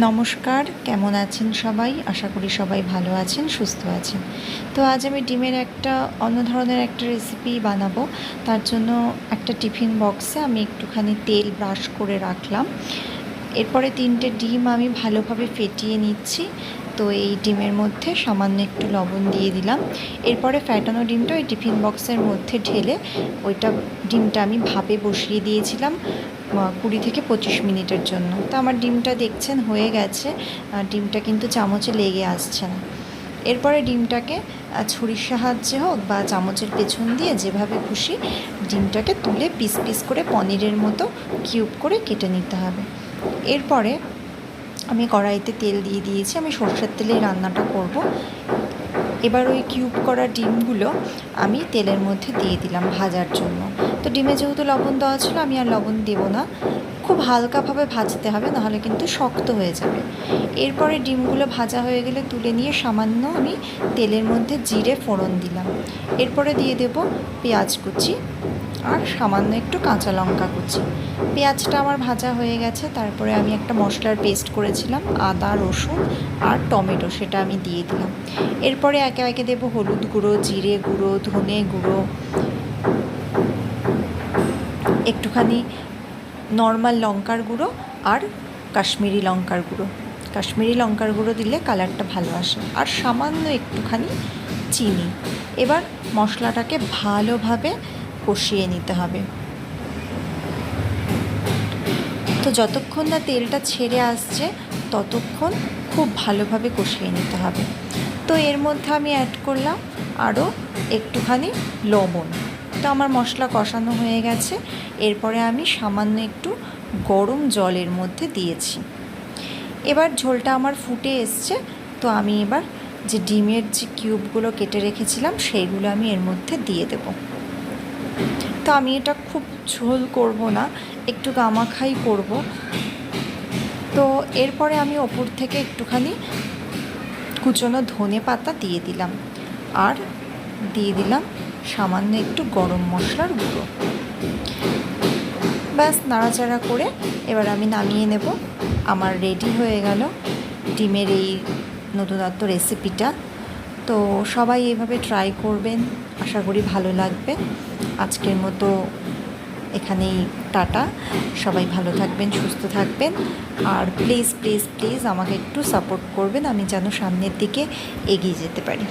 নমস্কার, কেমন আছেন সবাই? আশা করি সবাই ভালো আছেন, সুস্থ আছেন। তো আজ আমি ডিমের একটা অন্য ধরনের একটা রেসিপি বানাবো। তার জন্য একটা টিফিন বক্সে আমি একটুখানি তেল ব্রাশ করে রাখলাম। এরপরে 3টে ডিম আমি ভালোভাবে ফেটিয়ে নিচ্ছি। তো এই ডিমের মধ্যে সামান্য একটু লবণ দিয়ে দিলাম। এরপরে ফ্যাটানো ডিমটা ওই টিফিন বক্সের মধ্যে ঢেলে ডিমটা আমি ভাপে বসিয়ে দিয়েছিলাম 20 থেকে 25 মিনিটের জন্য। তো আমার ডিমটা দেখছেন হয়ে গেছে, ডিমটা কিন্তু চামচে লেগে আসছে না। এরপরে ডিমটাকে ছুরির সাহায্যে হোক বা চামচের পেছন দিয়ে যেভাবে খুশি ডিমটাকে তুলে পিস পিস করে পনিরের মতো কিউব করে কেটে নিতে হবে। এরপরে আমি কড়াইতে তেল দিয়ে দিয়েছি, আমি সরষের তেলেই রান্নাটা করব। এবার ওই কিউব করা ডিমগুলো আমি তেলের মধ্যে দিয়ে দিলাম ভাজার জন্য। তো ডিমে যেহেতু লবণ দেওয়া ছিল আমি আর লবণ দেবো না, খুব হালকাভাবে ভাজতে হবে, নাহলে কিন্তু শক্ত হয়ে যাবে। এরপরে ডিমগুলো ভাজা হয়ে গেলে তুলে নিয়ে সামান্য আমি তেলের মধ্যে জিরে ফোড়ন দিলাম। এরপরে দিয়ে দেব পেঁয়াজ কুচি আর সামান্য একটু কাঁচা লঙ্কা কুচি। পেঁয়াজটা আমার ভাজা হয়ে গেছে, তারপরে আমি একটা মশলার পেস্ট করেছিলাম আদা রসুন আর টমেটো, সেটা আমি দিয়ে দিলাম। এরপরে একে একে দেবো হলুদ গুঁড়ো, জিরে গুঁড়ো, ধনে গুঁড়ো, একটুখানি নর্মাল লঙ্কার গুঁড়ো আর কাশ্মীরি লঙ্কার গুঁড়ো। কাশ্মীরি লঙ্কার গুঁড়ো দিলে কালারটা ভালো আসে, আর সামান্য একটুখানি চিনি। এবার মশলাটাকে ভালোভাবে কষিয়ে নিতে হবে। তো যতক্ষণ না তেলটা ছেড়ে আসছে ততক্ষণ খুব ভালোভাবে কষিয়ে নিতে হবে। তো এর মধ্যে আমি অ্যাড করলাম আরও একটুখানি লবণ। তো আমার মশলা কষানো হয়ে গেছে। এরপরে আমি সামান্য একটু গরম জলের মধ্যে দিয়েছি। এবার ঝোলটা আমার ফুটে এসছে। তো আমি এবার যে ডিমের যে কিউবগুলো কেটে রেখেছিলাম সেইগুলো আমি এর মধ্যে দিয়ে দেব। তো আমি এটা খুব ঝোল করব না, একটু গামাখাই করব। তো এরপরে আমি ওপর থেকে একটুখানি কুচনো ধনে পাতা দিয়ে দিলাম, আর দিয়ে দিলাম সামান্য একটু গরম মশলার গুঁড়ো। ব্যাস নাড়াচাড়া করে এবার আমি নামিয়ে নেব। আমার রেডি হয়ে গেল ডিমের এই নতুনত্ব রেসিপিটা। তো সবাই এইভাবে ট্রাই করবেন, আশা করি ভালো লাগবে। আজকের মতো এখানেই টাটা। সবাই ভালো থাকবেন, সুস্থ থাকবেন, আর প্লিজ প্লিজ প্লিজ আমাকে একটু সাপোর্ট করবেন, আমি যেন সামনের দিকে এগিয়ে যেতে পারি।